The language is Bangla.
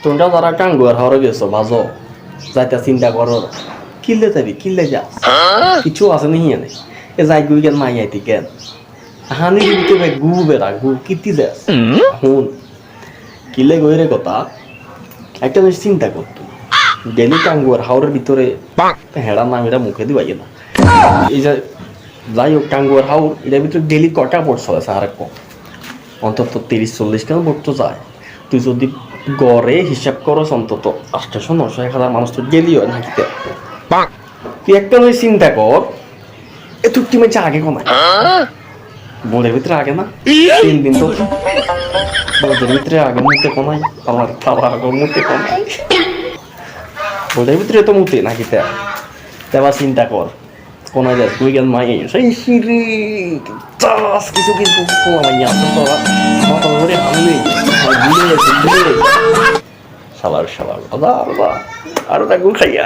তোমরা যারা টাঙ্গুয়ার হাওড়ে গেছো বাজো যাইতে চিন্তা করো কিনলে যাবি কিনলে যা কিছু আছে নি এনে এ যাই গুই কেন মাই আইতি কেন হানি দিতে বে গু বেড়া গু কিতি দেস হুন কিলে গইরে কথা একটা জিনিস চিন্তা করতো ডেলি টাঙ্গুয়ার হাওড়ের ভিতরে হেড়া নাম এটা মুখে দিবাই না এই যে যাই হোক টাঙ্গুয়ার হাওড় এটার ভিতরে ডেলি কটা পড়ছ আছে আর কম অন্তত 30-40 কেন পড়তো যায় তুই যদি গড়ে হিসাব করস অন্তত 800-900-1000 মানুষ তো গেলিও নাকিতে তুই একটা ওই চিন্তা কর এ তুই টিমে যা আগে কমায় বোর্ডের ভিতরে আগে না 3 দিন তো বোর্ডের ভিতরে আগে মুখে কমাই আমার খাবার আগে মুখে কমাই বোর্ডের ভিতরে তো মুখে নাকিতে এবার চিন্তা কর কোন যায় তুই গেল মাই সেই সিঁড়ি চাস কিছু কিছু কমাই আসতে তোরা মাথা ধরে হামলে শালার শালার আদা আরো তা গু খাইয়া